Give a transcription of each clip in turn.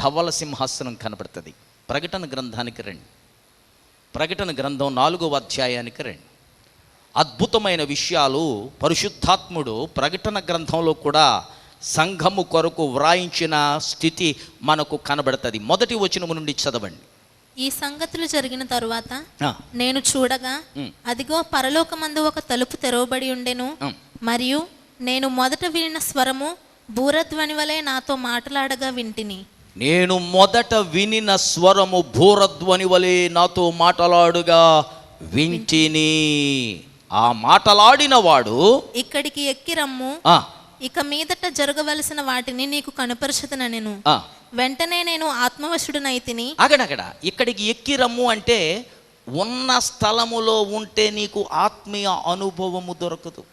ధవల సింహాసనం కనబడుతుంది. ప్రకటన గ్రంథానికి రండి. ప్రకటన గ్రంథం 4వ అధ్యాయానికి రండి. అద్భుతమైన విషయాలు పరిశుద్ధాత్ముడు ప్రకటన గ్రంథంలో కూడా సంఘము కొరకు వ్రాయించిన స్థితి మనకు కనబడుతుంది. మొదటి వచనము నుండి చదవండి. ఈ సంగతులు జరిగిన తరువాత నేను చూడగా అదిగో పరలోకమందు ఒక తలుపు తెరవబడి ఉండెను. మరియు నేను మొదట వినిన స్వరము బూరధ్వని వలె నాతో మాట్లాడగా వింటిని. నేను మొదట వినిన స్వరము బూరధ్వని వలె నాతో మాట్లాడుగా వింటిని. ఆ మాటలాడిన వాడు, ఇక్కడికి ఎక్కి రమ్ము, ఇక మీదట జరగవలసిన వాటిని నీకు కనుపరచుదనెను. వెంటనే నేను ఆత్మవశుడనైతిని. అగడగడ ఇక్కడికి ఎక్కి రమ్ము అంటే ఉన్న స్థలములో ఉంటే నీకు ఆత్మీయ అనుభవము దొరకదు.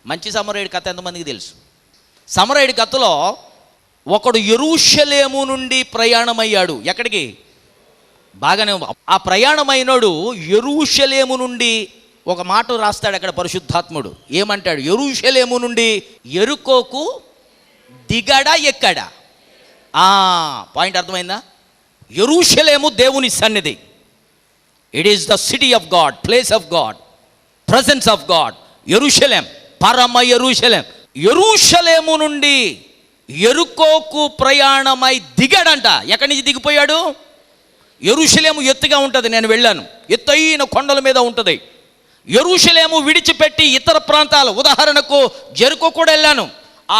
మంచి సమరయుడి కథ ఎంతమందికి తెలుసు? సమరయుడి కథలో ఒకడు యెరూషలేము నుండి ప్రయాణమయ్యాడు. ఎక్కడికి? బాగానే. ఆ ప్రయాణమైనడు యెరూషలేము నుండి ఒక మాట రాస్తాడు అక్కడ పరిశుద్ధాత్ముడు. ఏమంటాడు? యెరూషలేము నుండి యెరికోకు దిగడా ఎక్కడా? పాయింట్ అర్థమైందా? యెరూషలేము దేవుని సన్నిధి. It is the city of God, place of God, presence of God. యెరూషలేం, పరమ యెరూషలేం. యెరూషలేము నుండి యెరికోకు ప్రయాణమై దిగాడంట. ఎక్కడి నుంచి దిగిపోయాడు? యెరూషలేము ఎత్తుగా ఉంటుంది, నేను వెళ్ళాను, ఎత్తైన కొండల మీద ఉంటుంది. యెరూషలేము విడిచిపెట్టి ఇతర ప్రాంతాలు, ఉదాహరణకు జెరికో కూడా వెళ్ళాను.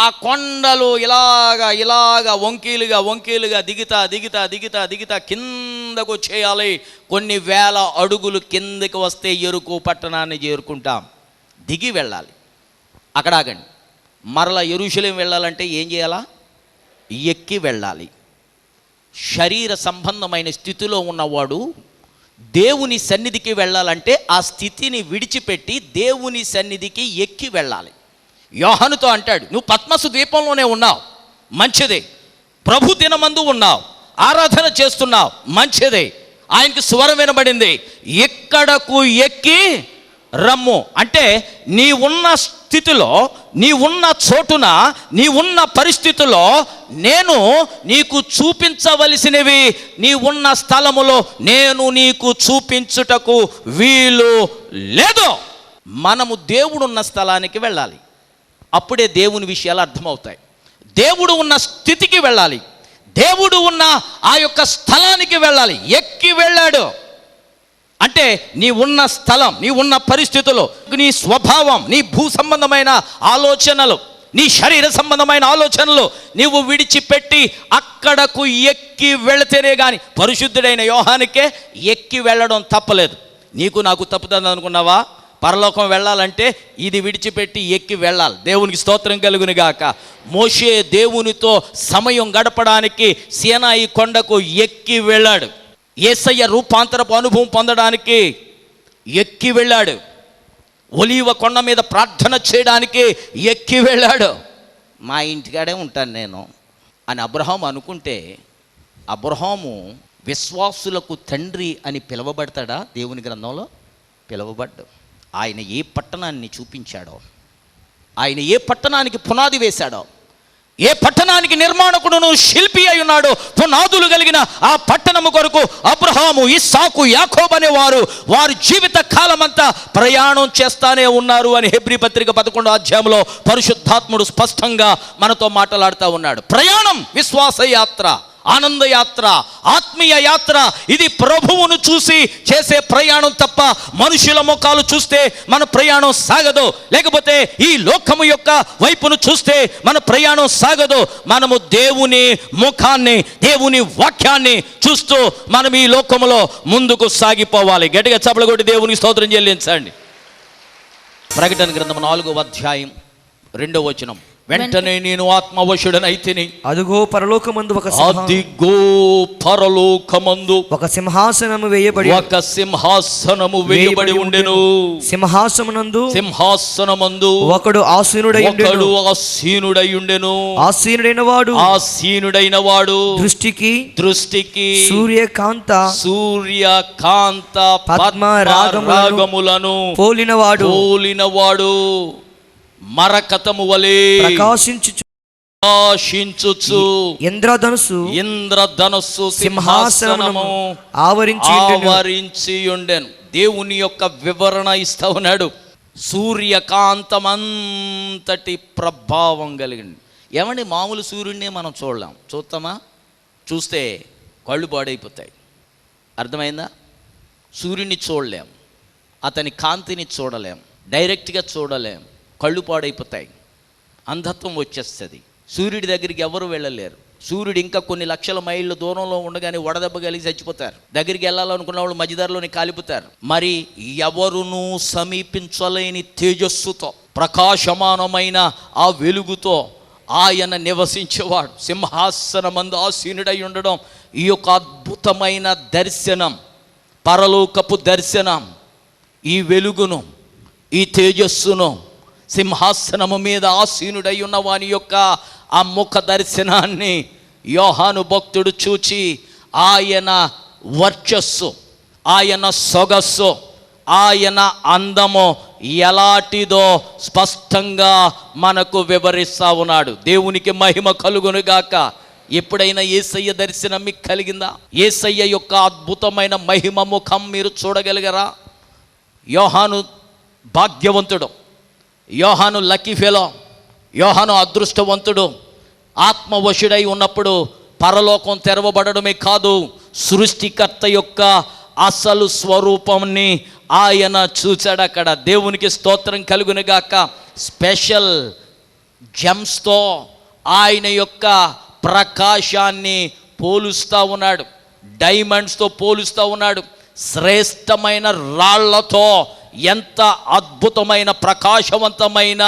ఆ కొండలు ఇలాగా వంకీలుగా దిగుతా కిందకు వచ్చేయాలి. కొన్ని వేల అడుగులు కిందకి వస్తే యెరికో పట్టణాన్ని చేరుకుంటాం. దిగి వెళ్ళాలి. అక్కడ ఆగండి. మరలా యెరూషలేం వెళ్ళాలంటే ఏం చేయాలా? ఎక్కి వెళ్ళాలి. శరీర సంబంధమైన స్థితిలో ఉన్నవాడు దేవుని సన్నిధికి వెళ్ళాలంటే ఆ స్థితిని విడిచిపెట్టి దేవుని సన్నిధికి ఎక్కి వెళ్ళాలి. యోహానుతో అంటాడు, నువ్వు పద్మసు ద్వీపంలోనే ఉన్నావు, మంచిదే. ప్రభు దినమందు ఉన్నావు, ఆరాధన చేస్తున్నావు, మంచిదే. ఆయనకి స్వరం వినబడింది, ఎక్కడకు ఎక్కి రమ్ము అంటే నీ ఉన్న స్థితిలో, నీ ఉన్న చోటున, నీ ఉన్న పరిస్థితుల్లో నేను నీకు చూపించవలసినవి నీ ఉన్న స్థలములో నేను నీకు చూపించుటకు వీలు లేదు. మనము దేవుడున్న స్థలానికి వెళ్ళాలి. అప్పుడే దేవుని విషయాలు అర్థమవుతాయి. దేవుడు ఉన్న స్థితికి వెళ్ళాలి. దేవుడు ఉన్న ఆ యొక్క స్థలానికి వెళ్ళాలి. ఎక్కి వెళ్ళాడు అంటే నీ ఉన్న స్థలం, నీ ఉన్న పరిస్థితుల్లో, నీ స్వభావం, నీ భూ సంబంధమైన ఆలోచనలు, నీ శరీర సంబంధమైన ఆలోచనలు నీవు విడిచిపెట్టి అక్కడకు ఎక్కి వెళితేనే కానీ. పరిశుద్ధుడైన యోహానికే ఎక్కి వెళ్ళడం తప్పలేదు. నీకు నాకు తప్పుతుంది అనుకున్నావా? పరలోకం వెళ్ళాలంటే ఇది విడిచిపెట్టి ఎక్కి వెళ్ళాలి. దేవునికి స్తోత్రం కలుగును గాక. మోషే దేవునితో సమయం గడపడానికి సీనాయి కొండకు ఎక్కి వెళ్ళాడు. యేసయ్య రూపాంతరపు అనుభవం పొందడానికి ఎక్కి వెళ్ళాడు. ఒలీవ కొండ మీద ప్రార్థన చేయడానికి ఎక్కి వెళ్ళాడు. మా ఇంటికాడే ఉంటాను నేను అని అబ్రహాము అనుకుంటే, అబ్రహాము విశ్వాసులకు తండ్రి అని పిలువబడతాడా? దేవుని గ్రంథంలో పిలువబడ్డు. ఆయన ఏ పట్టణాన్ని చూపించాడో, ఆయన ఏ పట్టణానికి పునాది వేశాడో, ఏ పట్టణానికి నిర్మాణకుడును శిల్పి అయి ఉన్నాడో, పునాదులు కలిగిన ఆ పట్టణము కొరకు అబ్రహాము, ఇస్సాకు, యాకోబు అనే వారి జీవిత కాలమంతా ప్రయాణం చేస్తానే ఉన్నారు అని హెబ్రీ పత్రిక 11వ అధ్యాయంలో పరిశుద్ధాత్ముడు స్పష్టంగా మనతో మాట్లాడుతూ ఉన్నాడు. ప్రయాణం విశ్వాస యాత్ర, ఆనందయాత్ర, ఆత్మీయ యాత్ర. ఇది ప్రభువును చూసి చేసే ప్రయాణం తప్ప మనుషుల ముఖాలు చూస్తే మన ప్రయాణం సాగదు. లేకపోతే ఈ లోకము యొక్క వైపును చూస్తే మన ప్రయాణం సాగదు. మనము దేవుని ముఖాన్ని, దేవుని వాక్యాన్ని చూస్తూ మనం ఈ లోకములో ముందుకు సాగిపోవాలి. గట్టిగా చప్పట్లు కొట్టి దేవునికి స్తోత్రం చెల్లించండి. ప్రకటన గ్రంథం 4వ అధ్యాయం 2వ వచనం. వెంటనే నేను ఆత్మవశుడనైతిని. అదిగో పరలోకమందు ఒక సింహాసనము వేయబడి ఉండెను. సింహాసనమందు ఒకడు ఆసీనుడై ఉండెను. ఆసీనుడైన వాడు దృష్టికి సూర్యకాంత పద్మరాగములను పోలినవాడు మరకతము వలె ప్రకాశించు ప్రకాశించుచు ఇంద్రధనుస్సు సింహాసనము ఆవరించి ఉండెను. దేవుని యొక్క వివరణ ఇస్తా ఉన్నాడు. సూర్యకాంతమంతటి ప్రభావం కలిగింది. ఏమండి, మామూలు సూర్యుడినే మనం చూస్తామా? చూస్తే కళ్ళు పాడైపోతాయి. అర్థమైందా? సూర్యుని చూడలేం, అతని కాంతిని చూడలేం, డైరెక్ట్గా చూడలేం, కళ్ళు పాడైపోతాయి, అంధత్వం వచ్చేస్తుంది. సూర్యుడి దగ్గరికి ఎవరు వెళ్ళలేరు. సూర్యుడు ఇంకా కొన్ని లక్షల మైళ్ళ దూరంలో ఉండగానే వడదెబ్బ కలిగి చచ్చిపోతారు. దగ్గరికి వెళ్ళాలనుకున్న వాళ్ళు మధ్యదారిలోనే కాలిపోతారు. మరి ఎవరునూ సమీపించలేని తేజస్సుతో, ప్రకాశమానమైన ఆ వెలుగుతో ఆయన నివసించేవాడు. సింహాసనమందు ఆసీనుడై ఉండడం ఈ యొక్క అద్భుతమైన దర్శనం, పరలోకపు దర్శనం. ఈ వెలుగును, ఈ తేజస్సును, సింహాసనము మీద ఆసీనుడై ఉన్న వాని యొక్క ఆ ముఖ దర్శనాన్ని యోహాను భక్తుడు చూచి ఆయన వర్చస్సు, ఆయన సొగస్సు, ఆయన అందము ఎలాంటిదో స్పష్టంగా మనకు వివరిస్తా ఉన్నాడు. దేవునికి మహిమ కలుగునుగాక. ఎప్పుడైనా యేసయ్య దర్శనం మీకు కలిగిందా? యేసయ్య యొక్క అద్భుతమైన మహిమ ముఖం మీరు చూడగలిగారా? యోహాను భాగ్యవంతుడు, యోహాను లక్కీ ఫెలో, యోహాను అదృష్టవంతుడు. ఆత్మవశుడై ఉన్నప్పుడు పరలోకం తెరవబడడమే కాదు, సృష్టికర్త యొక్క అసలు స్వరూపాన్ని ఆయన చూచాడు అక్కడ. దేవునికి స్తోత్రం కలుగునుగాక. స్పెషల్ జెమ్స్తో ఆయన యొక్క ప్రకాశాన్ని పోలుస్తూ ఉన్నాడు, డైమండ్స్తో పోలుస్తూ ఉన్నాడు. శ్రేష్టమైన రాళ్లతో ఎంత అద్భుతమైన ప్రకాశవంతమైన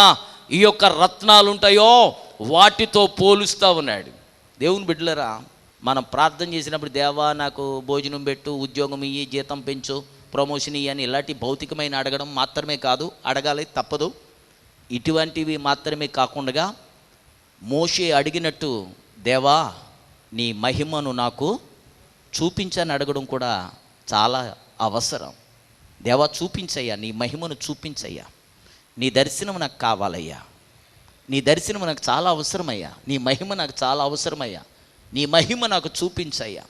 ఈ యొక్క రత్నాలు ఉంటాయో వాటితో పోలుస్తూ ఉన్నాడు. దేవుని బిడ్డలరా, మనం ప్రార్థన చేసినప్పుడు దేవా నాకు భోజనం పెట్టు, ఉద్యోగం ఇయ్యి, జీతం పెంచు, ప్రమోషన్ ఇయ్యి అని ఇలాంటి భౌతికమైన అడగడం మాత్రమే కాదు, అడగాలి తప్పదు. ఇటువంటివి మాత్రమే కాకుండా మోషే అడిగినట్టు దేవా నీ మహిమను నాకు చూపించని అడగడం కూడా చాలా అవసరం. దేవా చూపించయ్యా, నీ మహిమను చూపించయ్యా, నీ దర్శనం నాకు కావాలయ్యా, నీ దర్శనం నాకు చాలా అవసరమయ్యా, నీ మహిమ నాకు చాలా అవసరమయ్యా, నీ మహిమ నాకు చూపించయ్యా,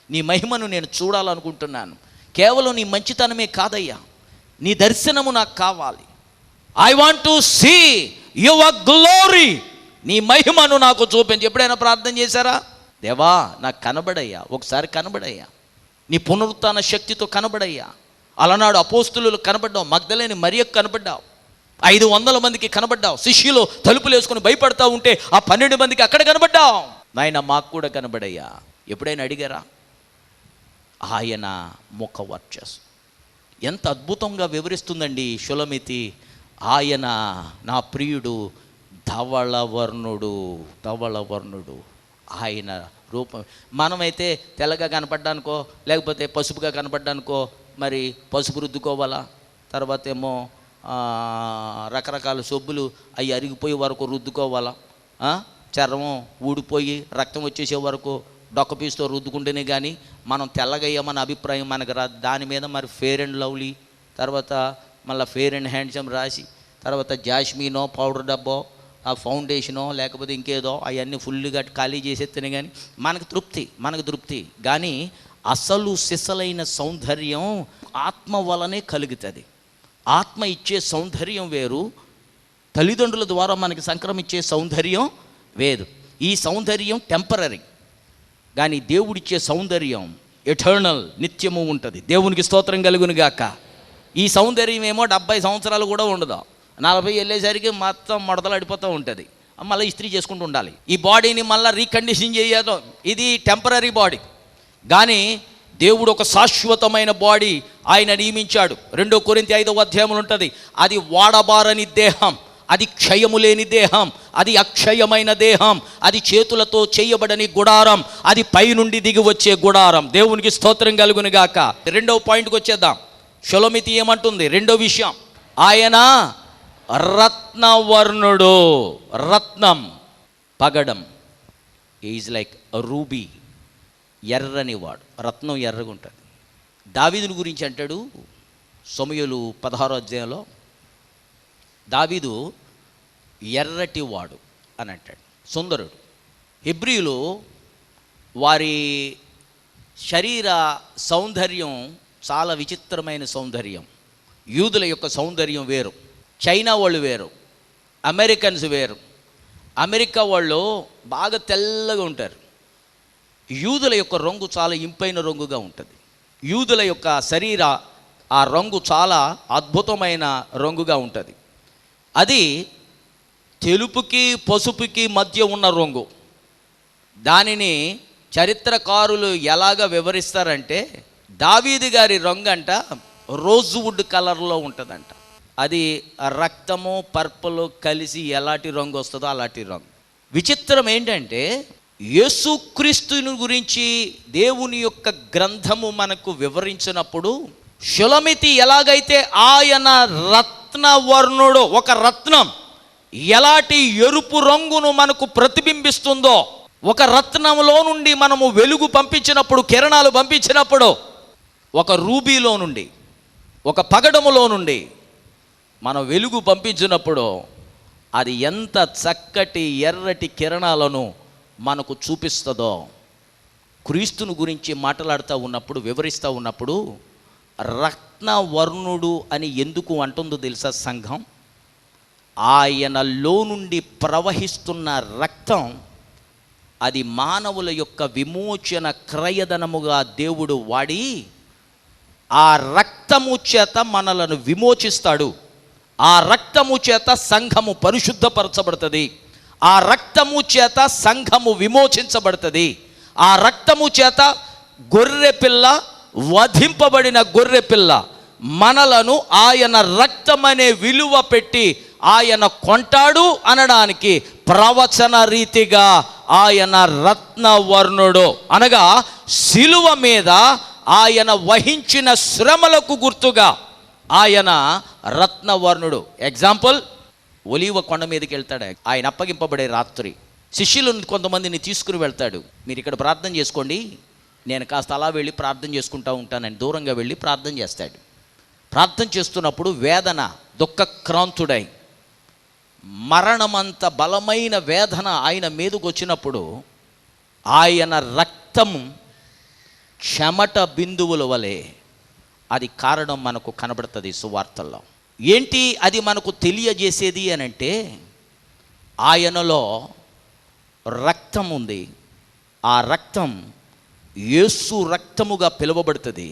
నీ మహిమను నేను చూడాలనుకుంటున్నాను. కేవలం నీ మంచితనమే కాదయ్యా, నీ దర్శనము నాకు కావాలి. I want to see your glory. నీ మహిమను నాకు చూపించి. ఎప్పుడైనా ప్రార్థన చేశారా? దేవా నాకు కనబడయ్యా, ఒకసారి కనబడయ్యా, నీ పునరుత్థాన శక్తితో కనబడయ్యా. అలనాడు అపోస్తులు కనబడ్డావు, మగ్దలేని మరియకు కనబడ్డావు, 500 మందికి కనబడ్డావు, శిష్యులు తలుపులు వేసుకుని భయపడతా ఉంటే ఆ 12 మందికి అక్కడ కనబడ్డావు. నాయన మాకు కూడా కనబడయ్యా. ఎప్పుడైనా అడిగారా? ఆయన ముఖ వర్చస్సు ఎంత అద్భుతంగా వివరిస్తుందండి షులమితి. ఆయన నా ప్రియుడు ధవళవర్ణుడు, ఆయన రూపం. మనమైతే తెల్లగా కనపడ్డానికో లేకపోతే పసుపుగా కనపడ్డానికో మరి పసుపు రుద్దుకోవాలా, తర్వాత ఏమో రకరకాల సొబ్బులు అవి అరిగిపోయే వరకు రుద్దుకోవాలా, చర్మం ఊడిపోయి రక్తం వచ్చేసే వరకు డొక్కపీస్తో రుద్దుకుంటేనే కానీ మనం తెల్లగయ్యామన్న అభిప్రాయం మనకు రాదు. దాని మీద మరి ఫెయిర్ అండ్ లవ్లీ, తర్వాత మళ్ళీ ఫెయిర్ అండ్ హ్యాండ్సమ్ రాసి, తర్వాత జాస్మినో పౌడర్ డబ్బో, ఆ ఫౌండేషనో లేకపోతే ఇంకేదో అవన్నీ ఫుల్గా ఖాళీ చేసేస్తేనే కానీ మనకు తృప్తి. కానీ అసలు సిసలైన సౌందర్యం ఆత్మ వలనే కలుగుతుంది. ఆత్మ ఇచ్చే సౌందర్యం వేరు, తల్లిదండ్రుల ద్వారా మనకి సంక్రమించే సౌందర్యం వేరు. ఈ సౌందర్యం టెంపరరీ, కానీ దేవుడిచ్చే సౌందర్యం ఎటర్నల్, నిత్యము ఉంటుంది. దేవునికి స్తోత్రం కలుగునుగాక. ఈ సౌందర్యం ఏమో 70 సంవత్సరాలు కూడా ఉండదు, 40 వెళ్ళేసరికి మొత్తం మడతలు అడిపోతూ ఉంటుంది, మళ్ళీ ఇస్త్రీ చేసుకుంటూ ఉండాలి. ఈ బాడీని మళ్ళీ రీకండిషన్ చేయడం ఇది టెంపరరీ బాడీ. కానీ దేవుడు ఒక శాశ్వతమైన బాడీ ఆయన నియమించాడు. 2 కొరింథీ 5వ అధ్యాయంలో ఉంటుంది. అది వాడబారని దేహం, అది క్షయము లేని దేహం, అది అక్షయమైన దేహం, అది చేతులతో చేయబడని గుడారం, అది పైనుండి దిగి వచ్చే గుడారం. దేవునికి స్తోత్రం కలుగునుగాక. 2వ పాయింట్కి వచ్చేద్దాం. షులమితి ఏమంటుంది? 2వ విషయం, ఆయన రత్నవర్ణుడు. రత్నం, పగడం, ఈజ్ లైక్ రూబీ, ఎర్రని వాడు. రత్నం ఎర్రగా ఉంటుంది. దావీదుని గురించి అంటాడు సమూయేలు 16వ అధ్యాయంలో, దావీదు ఎర్రటి వాడు అని అంటాడు. సుందరుడు. హెబ్రీయులు వారి శరీర సౌందర్యం చాలా విచిత్రమైన సౌందర్యం. యూదుల యొక్క సౌందర్యం వేరు, చైనా వాళ్ళు వేరు, అమెరికన్స్ వేరు. అమెరికా వాళ్ళు బాగా తెల్లగా ఉంటారు. యూదుల యొక్క రంగు చాలా ఇంపైన రంగుగా ఉంటుంది. యూదుల యొక్క శరీర ఆ రంగు చాలా అద్భుతమైన రంగుగా ఉంటుంది. అది తెలుపుకి పసుపుకి మధ్య ఉన్న రంగు. దానిని చరిత్రకారులు ఎలాగ వివరిస్తారంటే, దావీదు గారి రంగు అంట రోజ్వుడ్ కలర్లో ఉంటుందంట. అది రక్తము పర్పుల్ కలిసి ఎలాంటి రంగు వస్తుందో అలాంటి రంగు. విచిత్రం ఏంటంటే, యేసుక్రీస్తుని గురించి దేవుని యొక్క గ్రంథము మనకు వివరించినప్పుడు షులమితి ఎలాగైతే ఆయన రత్నవర్ణుడు, ఒక రత్నం ఎలాంటి ఎరుపు రంగును మనకు ప్రతిబింబిస్తుందో, ఒక రత్నంలో నుండి మనము వెలుగు పంపించినప్పుడు, కిరణాలు పంపించినప్పుడు, ఒక రూబీలో నుండి, ఒక పగడములో నుండి మనం వెలుగు పంపించినప్పుడు అది ఎంత చక్కటి ఎర్రటి కిరణాలను మనకు చూపిస్తుందో, క్రీస్తుని గురించి మాట్లాడుతూ ఉన్నప్పుడు, వివరిస్తూ ఉన్నప్పుడు రత్నవర్ణుడు అని ఎందుకు అంటుందో తెలుసా సంఘం? ఆయనలో నుండి ప్రవహిస్తున్న రక్తం, అది మానవుల యొక్క విమోచన క్రయధనముగా దేవుడు వాడి ఆ రక్తము చేత మనలను విమోచిస్తాడు. ఆ రక్తము చేత సంఘము పరిశుద్ధపరచబడుతుంది. ఆ రక్తము చేత సంఘము విమోచించబడుతుంది. ఆ రక్తము చేత గొర్రెపిల్ల, వధింపబడిన గొర్రెపిల్ల మనలను ఆయన రక్తమనే విలువ పెట్టి ఆయన కొంటాడు అనడానికి ప్రవచన రీతిగా ఆయన రత్నవర్ణుడు, అనగా శిలువ మీద ఆయన వహించిన శ్రమలకు గుర్తుగా ఆయన రత్నవర్ణుడు. ఎగ్జాంపుల్, ఒలీవ కొండ మీదకి వెళ్తాడు ఆయన అప్పగింపబడే రాత్రి. శిష్యులను కొంతమందిని తీసుకుని వెళ్తాడు. మీరు ఇక్కడ ప్రార్థన చేసుకోండి, నేను కాస్త అలా వెళ్ళి ప్రార్థన చేసుకుంటూ ఉంటానని దూరంగా వెళ్ళి ప్రార్థన చేస్తాడు. ప్రార్థన చేస్తున్నప్పుడు వేదన, దుఃఖక్రాంతుడై మరణమంత బలమైన వేదన ఆయన మీదకు వచ్చినప్పుడు ఆయన రక్తం చెమట బిందువుల వలె అది కారణం మనకు కనబడుతుంది సువార్తల్లో. ఏంటి అది మనకు తెలియజేసేది అని అంటే, ఆయనలో రక్తం ఉంది. ఆ రక్తం యేసు రక్తముగా పిలువబడుతుంది.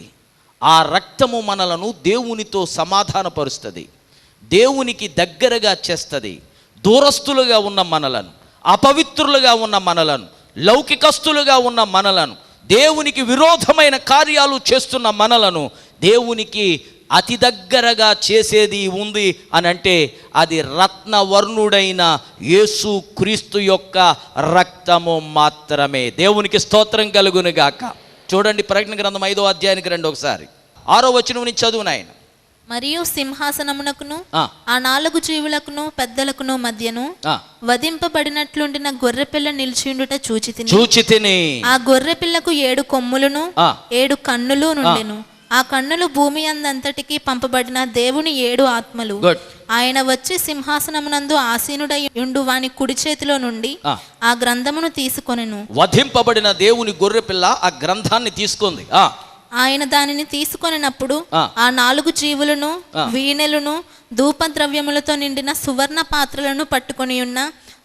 ఆ రక్తము మనలను దేవునితో సమాధానపరుస్తుంది, దేవునికి దగ్గరగా చేస్తుంది. దూరస్తులుగా ఉన్న మనలను, అపవిత్రులుగా ఉన్న మనలను, లౌకికస్తులుగా ఉన్న మనలను, దేవునికి విరోధమైన కార్యాలు చేస్తున్న మనలను దేవునికి అతి దగ్గరగా చేసేది ఉంది అని అంటే అది రత్నవర్ణుడైన యేసు క్రీస్తు యొక్క రక్తము మాత్రమే. దేవునికి స్తోత్రం కలుగును గాక. చూడండి, ప్రకటన గ్రంథం 5వ అధ్యాయానికి రండి ఒకసారి. 6వ వచనం నుంచి చదువు నాయన. మరియు సింహాసనమునకును ఆ 4 జీవులకును పెద్దలకును మధ్యను వధింపబడినట్లుండిన గొర్రెపిల్ల నిలిచిండుట చూచితిని. ఆ గొర్రెపిల్లకు 7 కొమ్ములను 7 కన్నులు నుండెను. ఆ కన్నులు భూమి అందంతటికి పంపబడిన దేవుని 7 ఆత్మలు. ఆయన వచ్చి సింహాసనమునందు ఆసీనుడై యుండు వాని కుడి చేతిలో నుండి ఆ గ్రంథమును తీసుకొనెను. వధింపబడిన దేవుని గొర్రెపిల్ల ఆ గ్రంథాన్ని తీసుకుంది. ఆయన దానిని తీసుకొనినప్పుడు ఆ 4 జీవులను, వీణెలను, ధూపద్రవ్యములతో నిండిన సువర్ణ పాత్రలను పట్టుకొని ఉన్న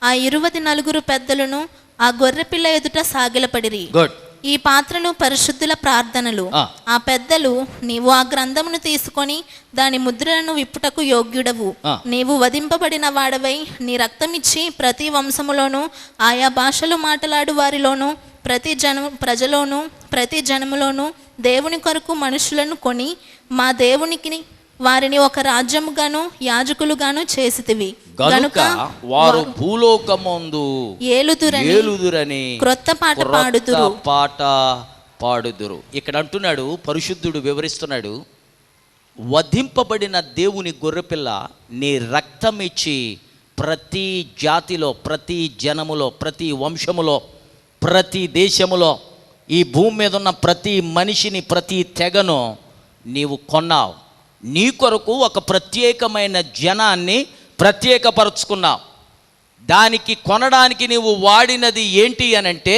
ఆ 24 పెద్దలను ఆ గొర్రెపిల్ల ఎదుట సాగిలపడిరి. ఈ పాత్రలు పరిశుద్ధుల ప్రార్థనలు. ఆ పెద్దలు, నీవు ఆ గ్రంథమును తీసుకొని దాని ముద్రలను విప్పుటకు యోగ్యుడవు. నీవు వధింపబడిన వాడవై నీ రక్తమిచ్చి ప్రతి వంశములోను, ఆయా భాషలు మాట్లాడు వారిలోను, ప్రతి ప్రజలోను, ప్రతి జనములోను దేవుని కొరకు మనుషులను కొని మా దేవునికి వారిని ఒక రాజ్యముగాను యాజకులుగాను చేసితివి గనుక వారు భూలోకమందు ఏలుదురని క్రొత్త పాట పాడుదురు. ఇక్కడ అంటున్నాడు, పరిశుద్ధుడు వివరిస్తున్నాడు, వధింపబడిన దేవుని గొర్రెపిల్ల నీ రక్తం ఇచ్చి ప్రతి జాతిలో, ప్రతి జనములో, ప్రతి వంశములో, ప్రతి దేశములో, ఈ భూమి మీద ఉన్న ప్రతి మనిషిని, ప్రతి తెగను నీవు కొన్నావు. నీ కొరకు ఒక ప్రత్యేకమైన జనాన్ని ప్రత్యేకపరుచుకున్నావు. దానికి కొనడానికి నీవు వాడినది ఏంటి అనంటే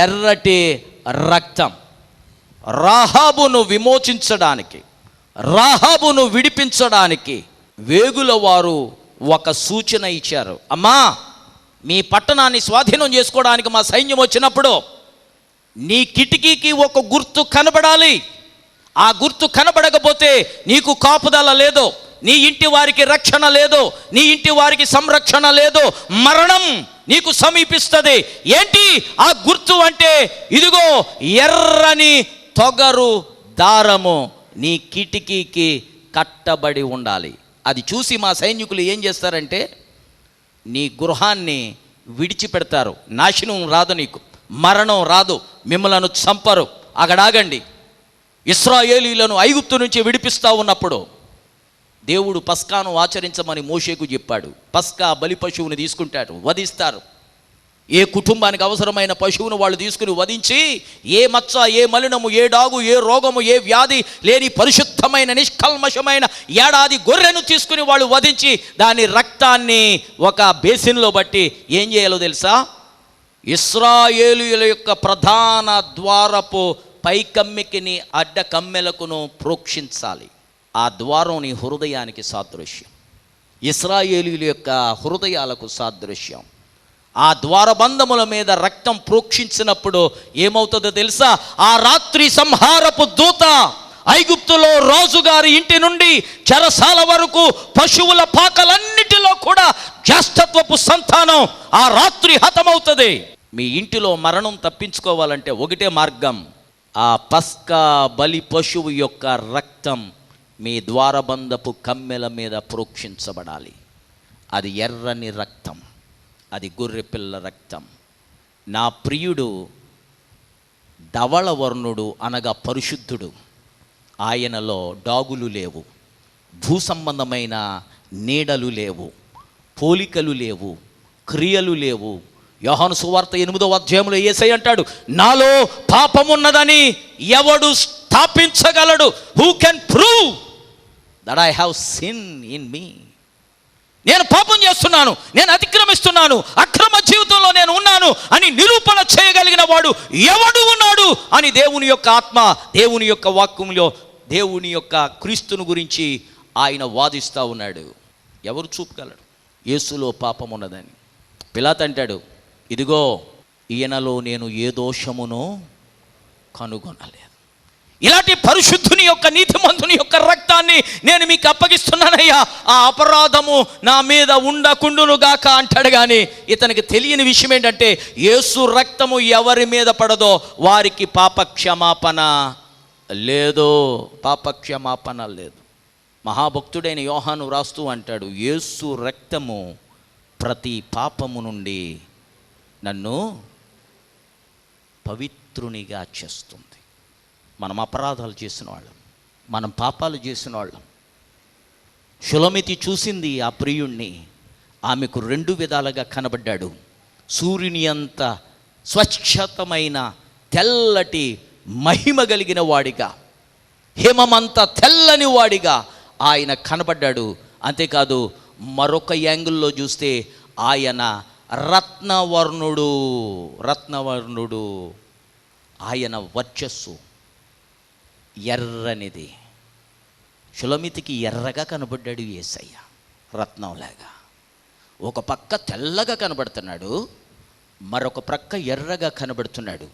ఎర్రటి రక్తం. రాహాబును విమోచించడానికి, రాహాబును విడిపించడానికి వేగుల వారు ఒక సూచన ఇచ్చారు. అమ్మా, మీ పట్టణాన్ని స్వాధీనం చేసుకోవడానికి మా సైన్యం వచ్చినప్పుడు నీ కిటికీకి ఒక గుర్తు కనబడాలి. ఆ గుర్తు కనబడకపోతే నీకు కాపుదల లేదు, నీ ఇంటి వారికి రక్షణ లేదు, నీ ఇంటి వారికి సంరక్షణ లేదు, మరణం నీకు సమీపిస్తుంది. ఏంటి ఆ గుర్తు అంటే, ఇదిగో ఎర్రని తొగరు దారము నీ కిటికీకి కట్టబడి ఉండాలి. అది చూసి మా సైనికులు ఏం చేస్తారంటే నీ గృహాన్ని విడిచిపెడతారు. నాశనం రాదు, నీకు మరణం రాదు, మిమ్మలను చంపరు. అక్కడాగండి. ఇశ్రాయేలీయులను ఐగుప్తు నుంచి విడిపిస్తూ ఉన్నప్పుడు దేవుడు పస్కాను ఆచరించమని మోషేకు చెప్పాడు. పస్కా బలి పశువుని తీసుకుంటాడు, వధిస్తారు. ఏ కుటుంబానికి అవసరమైన పశువును వాళ్ళు తీసుకుని వధించి ఏ మచ్చ, ఏ మలినము, ఏ డాగు, ఏ రోగము, ఏ వ్యాధి లేని పరిశుద్ధమైన నిష్కల్మషమైన ఏడాది గొర్రెను తీసుకుని వాళ్ళు వధించి దాని రక్తాన్ని ఒక బేసిన్లో బట్టి ఏం చేయాలో తెలుసా? ఇశ్రాయేలీయుల యొక్క ప్రధాన ద్వారపు పైకమ్మికిని అడ్డ కమ్మెలకును ప్రోక్షించాలి. ఆ ద్వారం నీ హృదయానికి సాదృశ్యం, ఇశ్రాయేలీయుల యొక్క హృదయాలకు సాదృశ్యం. ఆ ద్వారబంధముల మీద రక్తం ప్రోక్షించినప్పుడు ఏమవుతుందో తెలుసా? ఆ రాత్రి సంహారపు దూత ఐగుప్తులో రాజుగారి ఇంటి నుండి చెరసాల వరకు పశువుల పాకలన్నిటిలో కూడా జ్యేష్ఠత్వపు సంతానం ఆ రాత్రి హతమవుతుంది. మీ ఇంటిలో మరణం తప్పించుకోవాలంటే ఒకటే మార్గం, ఆ పస్కా బలి పశువు యొక్క రక్తం మీ ద్వారబంధపు కమ్మెల మీద ప్రోక్షించబడాలి. అది ఎర్రని రక్తం, అది గొర్రెపిల్ల రక్తం. నా ప్రియుడు ధవళవర్ణుడు అనగా పరిశుద్ధుడు. ఆయనలో డాగులు లేవు, భూ సంబంధమైన నీడలు లేవు, పోలికలు లేవు, క్రియలు లేవు. యోహాను సువార్త 8వ అధ్యాయంలో యేసయ్య అంటాడు, నాలో పాపమున్నదని ఎవడు స్థాపించగలడు? Who can prove that I have sin in me? నేను పాపం చేస్తున్నాను, నేను అతిక్రమిస్తున్నాను, అక్రమ జీవితంలో నేను ఉన్నాను అని నిరూపణ చేయగలిగిన వాడు ఎవడు ఉన్నాడు అని దేవుని యొక్క ఆత్మ, దేవుని యొక్క వాక్యంలో దేవుని యొక్క క్రీస్తుని గురించి ఆయన వాదిస్తూ ఉన్నాడు. ఎవరు చూపగలడు యేసులో పాపం ఉన్నదని? పిలాతు అంటాడు, ఇదిగో ఈయనలో నేను ఏ దోషమును కనుగొనలేదు. ఇలాంటి పరిశుద్ధుని యొక్క, నీతిమంతుని యొక్క రక్తాన్ని నేను మీకు అప్పగిస్తున్నానయ్యా, ఆ అపరాధము నా మీద ఉండకుండును గాక అంటాడు. కానీ ఇతనికి తెలియని విషయం ఏంటంటే యేసు రక్తము ఎవరి మీద పడదో వారికి పాపక్షమాపణ లేదు, పాపక్షమాపణ లేదు. మహాభక్తుడైన యోహాను రాస్తూ అంటాడు, యేసు రక్తము ప్రతి పాపము నుండి నన్ను పవిత్రునిగా చేస్తుంది. మనం అపరాధాలు చేసిన వాళ్ళం, మనం పాపాలు చేసిన వాళ్ళం. షులమితి చూసింది ఆ ప్రియుణ్ణి, ఆమెకు 2 విధాలుగా కనబడ్డాడు. సూర్యుని అంత స్వచ్ఛతమైన తెల్లటి మహిమ కలిగిన వాడిగా, హిమమంత తెల్లని వాడిగా ఆయన కనబడ్డాడు. అంతేకాదు మరొక యాంగిల్లో చూస్తే ఆయన రత్నవర్ణుడు. ఆయన వర్చస్సు ఎర్రనిది. షులమితికి ఎర్రగా కనబడ్డాడు యేసయ్య, రత్నంలాగా. ఒక పక్క తెల్లగా కనబడుతున్నాడు, మరొక ప్రక్క ఎర్రగా కనబడుతున్నాడు.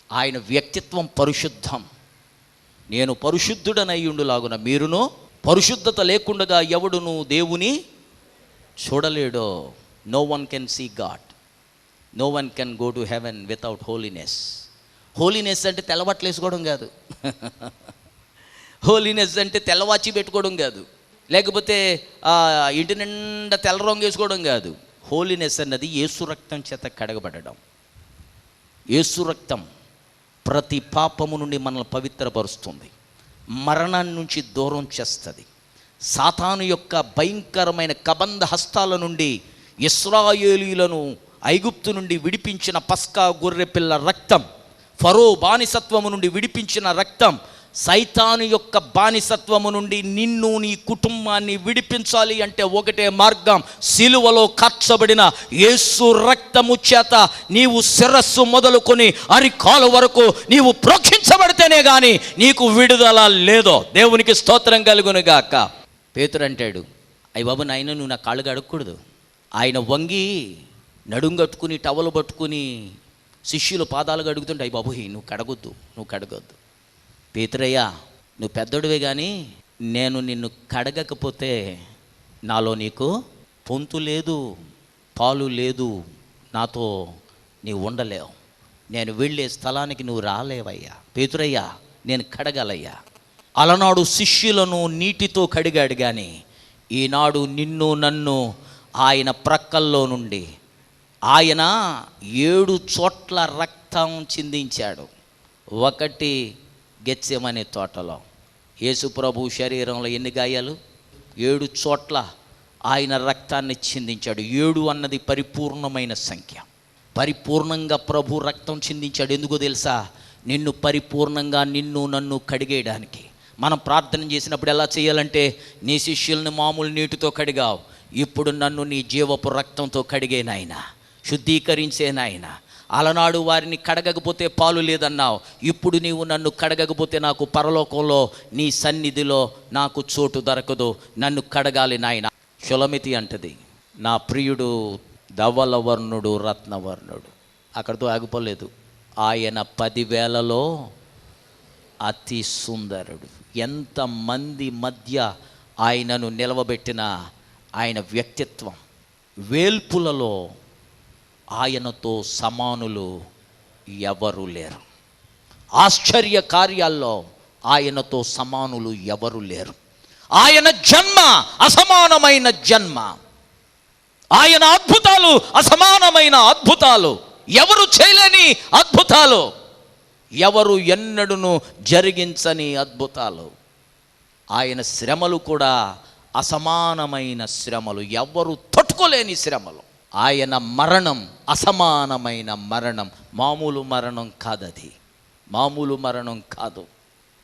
ఆయన వ్యక్తిత్వం పరిశుద్ధం. నేను పరిశుద్ధుడనయ్యుండులాగున మీరును పరిశుద్ధత లేకుండా ఎవడును దేవుని చూడలేడో. No one can see God, no one can go to heaven without holiness. Holiness అంటే తెల్లబట్టలు వేసుకోవడం కాదు. హోలీనెస్ అంటే తెల్లవాచి పెట్టుకోవడం కాదు, లేకపోతే ఇంటి నిండా తెల్ల రంగు వేసుకోవడం కాదు. హోలీనెస్ అన్నది యేసు రక్తం చేత కడగబడడం. యేసు రక్తం ప్రతి పాపము నుండి మనల్ని పవిత్రపరుస్తుంది, మరణాన్ని నుంచి దూరం చేస్తుంది. సాతాను యొక్క భయంకరమైన కబంధ హస్తాల నుండి ఇశ్రాయేలీయులను ఐగుప్తు నుండి విడిపించిన పస్కా గొర్రెపిల్ల రక్తం, ఫరో బానిసత్వము నుండి విడిపించిన రక్తం, సైతాను యొక్క బానిసత్వము నుండి నిన్ను నీ కుటుంబాన్ని విడిపించాలి అంటే ఒకటే మార్గం, సిలువలో కార్చబడిన యేసు రక్తము చేత నీవు శిరస్సు మొదలుకొని అరికాలు వరకు నీవు ప్రోక్షించబడితేనే కానీ నీకు విడుదల లేదో. దేవునికి స్తోత్రం కలుగును గాక. పేతురు అంటాడు, అయ్య బాబు నాయన నువ్వు నా కాళ్ళు కడగకూడదు. ఆయన వంగి నడుం కట్టుకుని టవలు పట్టుకుని శిష్యులు పాదాలు కడుగుతుంటే, అయ్య బాబు నువ్వు కడగొద్దు. పేతురయ్య నువ్వు పెద్దోడివే కానీ నేను నిన్ను కడగకపోతే నాలో నీకు పొంతు లేదు, పాలు లేదు, నాతో నీవు ఉండలేవు, నేను వెళ్ళే స్థలానికి నువ్వు రాలేవయ్యా. పేతురయ్యా నేను కడగాలయ్యా. అలనాడు శిష్యులను నీటితో కడిగాడు కానీ ఈనాడు నిన్ను నన్ను ఆయన ప్రక్కల్లో నుండి ఆయన 7 చోట్ల రక్తం చిందించాడు. ఒకటి గెత్సెమనే తోటలో యేసు ప్రభు శరీరంలో ఎన్ని గాయాలు? 7 చోట్ల ఆయన రక్తాన్ని చిందించాడు. 7 అన్నది పరిపూర్ణమైన సంఖ్య. పరిపూర్ణంగా ప్రభు రక్తం చిందించాడు. ఎందుకో తెలుసా? నిన్ను పరిపూర్ణంగా నిన్ను నన్ను కడిగేయడానికి. మనం ప్రార్థన చేసినప్పుడు ఎలా చేయాలంటే, నీ శిష్యుల్ని మామూలు నీటితో కడిగావు, ఇప్పుడు నన్ను నీ జీవపు రక్తంతో కడిగే నాయన, శుద్ధీకరించే నాయన. అలనాడు వారిని కడగకపోతే పాలు లేదన్నావు, ఇప్పుడు నీవు నన్ను కడగకపోతే నాకు పరలోకంలో నీ సన్నిధిలో నాకు చోటు దొరకదు, నన్ను కడగాలి నాయన. షులమితి అంటది, నా ప్రియుడు ధవలవర్ణుడు రత్నవర్ణుడు. అక్కడితో ఆగిపోలేదు, ఆయన 10,000లో అతి సుందరుడు. ఎంతమంది మధ్య ఆయనను నిలవబెట్టిన ఆయన వ్యక్తిత్వం, వేల్పులలో ఆయనతో సమానులు ఎవరు లేరు. ఆశ్చర్య కార్యాల్లో ఆయనతో సమానులు ఎవరు లేరు. ఆయన జన్మ అసమానమైన జన్మ, ఆయన అద్భుతాలు అసమానమైన అద్భుతాలు, ఎవరు చేయలేని అద్భుతాలు, ఎవరు ఎన్నడూను జరిగించని అద్భుతాలు. ఆయన శ్రమలు కూడా అసమానమైన శ్రమలు, ఎవరు తట్టుకోలేని శ్రమలు. ఆయన మరణం అసమానమైన మరణం, మామూలు మరణం కాదు. అది మామూలు మరణం కాదు,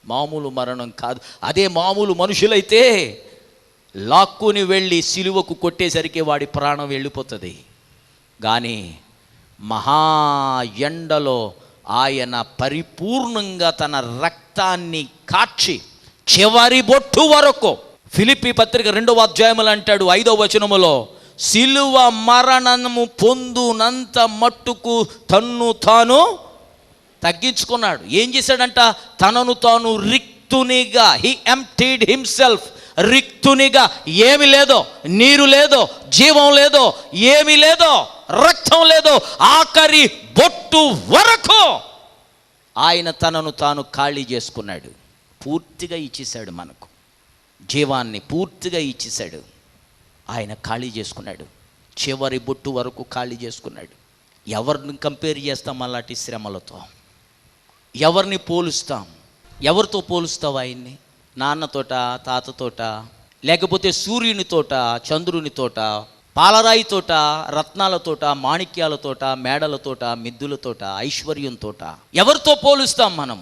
మామూలు మరణం కాదు. అదే మామూలు మనుషులైతే లాక్కుని వెళ్ళి సిలువకు కొట్టేసరికి వాడి ప్రాణం వెళ్ళిపోతుంది. కానీ మహా ఎండలో ఆయన పరిపూర్ణంగా తన రక్తాన్ని కాచి చివరి బొట్టు వరకు, ఫిలిప్పీ పత్రిక 2వ అధ్యాయములు అంటాడు 5వ వచనములో, సిలువ మరణము పొందునంత మట్టుకు తన్ను తాను తగ్గించుకున్నాడు. ఏం చేశాడంట? తనను తాను రిక్తునిగా, హీ ఎంప్టీడ్ హిమ్సెల్ఫ్. రిక్తునిగా, ఏమి లేదో, నీరు లేదో, జీవం లేదో, ఏమి లేదో, రక్తం లేదో, ఆఖరి బొట్టు వరకు ఆయన తనను తాను ఖాళీ చేసుకున్నాడు. పూర్తిగా ఇచ్చేశాడు, మనకు జీవాన్ని పూర్తిగా ఇచ్చేశాడు. ఆయన ఖాళీ చేసుకున్నాడు, చివరి బొట్టు వరకు ఖాళీ చేసుకున్నాడు. ఎవరిని కంపేర్ చేస్తాం అలాంటి శ్రమలతో? ఎవరిని పోలుస్తాం? ఎవరితో పోలుస్తావు ఆయన్ని? నాన్నతోట, తాతతోట, లేకపోతే సూర్యునితోట, చంద్రునితోట, పాలరాయితోట, రత్నాలతోట, మాణిక్యాలతోట, మేడలతోట, మిద్దులతోట, ఐశ్వర్యంతోట ఎవరితో పోలుస్తాం మనం?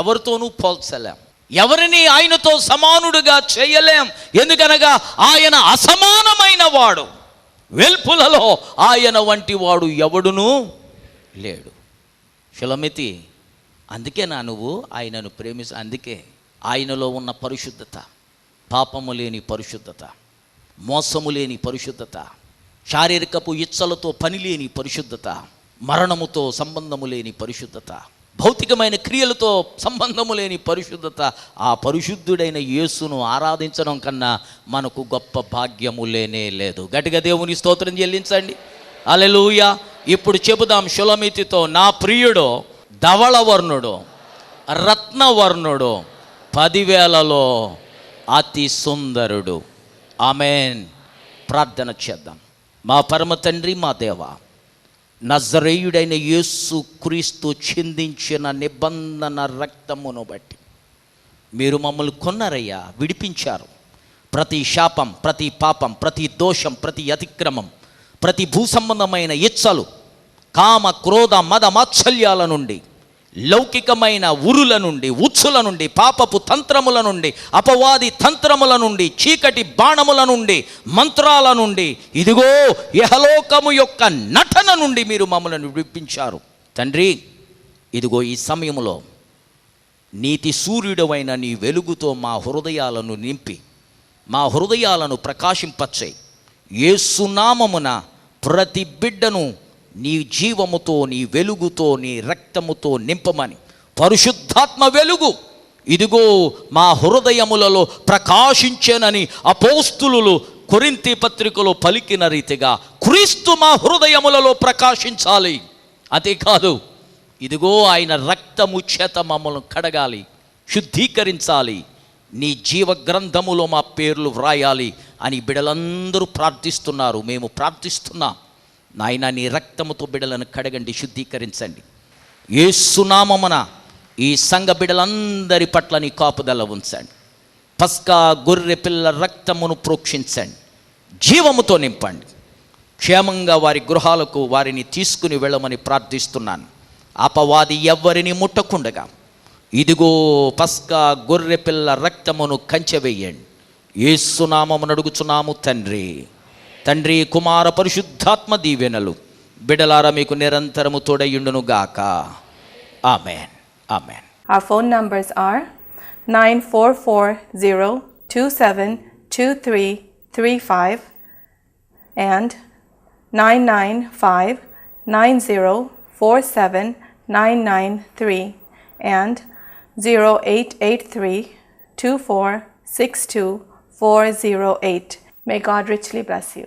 ఎవరితోనూ పోల్చలేం. ఎవరిని ఆయనతో సమానుడుగా చేయలేం. ఎందుకనగా ఆయన అసమానమైన వాడు. వెల్పులలో ఆయన వంటి వాడు ఎవడునూ లేడు. షులమితి, అందుకే నువ్వు ఆయనను అందుకే ఆయనలో ఉన్న పరిశుద్ధత, పాపము లేని పరిశుద్ధత, మోసము లేని పరిశుద్ధత, శారీరకపు ఇచ్చలతో పని లేని పరిశుద్ధత, మరణముతో సంబంధము లేని పరిశుద్ధత, భౌతికమైన క్రియలతో సంబంధము లేని పరిశుద్ధత. ఆ పరిశుద్ధుడైన యేసును ఆరాధించడం కన్నా మనకు గొప్ప భాగ్యము లేనే లేదు. గట్టిగా దేవుని స్తోత్రం చెల్లించండి. హల్లెలూయా. ఇప్పుడు చెబుదాం షులమితితో, నా ప్రియుడు ధవళవర్ణుడు రత్నవర్ణుడు 10,000లో అతి సుందరుడు. ఆమేన్. ప్రార్థన చేద్దాం. మా పరమ తండ్రి, మా దేవా, నజరేయుడైన యేసు క్రీస్తు చిందించిన నిబంధన రక్తమును బట్టి మీరు మమ్మల్ని కొన్నారయ్యా, విడిపించారు. ప్రతి శాపం, ప్రతి పాపం, ప్రతి దోషం, ప్రతి అతిక్రమం, ప్రతి భూసంబంధమైన ఇచ్చలు, కామ, క్రోధ, మద, మాత్సల్యాల నుండి, లౌకికమైన ఉరుల నుండి, ఉచ్చుల నుండి, పాపపు తంత్రముల నుండి, అపవాది తంత్రముల నుండి, చీకటి బాణముల నుండి, మంత్రాల నుండి, ఇదిగో యెహలోకము యొక్క నటన నుండి మీరు మమ్మల్ని విడిపించారు తండ్రి. ఇదిగో ఈ సమయంలో నీతి సూర్యుడవైన నీ వెలుగుతో మా హృదయాలను నింపి మా హృదయాలను ప్రకాశింపచేయి. యేసు నామమున ప్రతి బిడ్డను నీ జీవముతో, నీ వెలుగుతో, నీ రక్తముతో నింపమని, పరిశుద్ధాత్మ వెలుగు ఇదిగో మా హృదయములలో ప్రకాశించేనని అపోస్తులు కొరింథీ పత్రికలో పలికిన రీతిగా క్రీస్తు మా హృదయములలో ప్రకాశించాలి. అదే కాదు, ఇదిగో ఆయన రక్తము చేత మమ్మల్ని కడగాలి, శుద్ధీకరించాలి, నీ జీవ గ్రంథములో మా పేర్లు వ్రాయాలి అని బిడ్డలందరూ ప్రార్థిస్తున్నారు. మేము ప్రార్థిస్తున్నాం. నాయన నీ రక్తముతో బిడ్డలను కడగండి, శుద్ధీకరించండి. యేసు నామమున ఈ సంఘ బిడ్డలందరి పట్ల నీ కాపుదల ఉంచండి. పస్కా గొర్రె పిల్ల రక్తమును ప్రోక్షించండి, జీవముతో నింపండి. క్షేమంగా వారి గృహాలకు వారిని తీసుకుని వెళ్ళమని ప్రార్థిస్తున్నాను. అపవాది ఎవ్వరిని ముట్టకుండగా ఇదిగో పస్కా గొర్రె పిల్ల రక్తమును కంచె వేయండి. యేసు నామమున అడుగుచున్నాము తండ్రి. తండ్రి, కుమార, పరిశుద్ధాత్మ దీవెనలు బిడలారా మీకు నిరంతరము తోడయుండును గాక. ఆమేన్, ఆమేన్. Our phone numbers are 9440272335 and 99590479993 and 0883246248. May God richly bless you.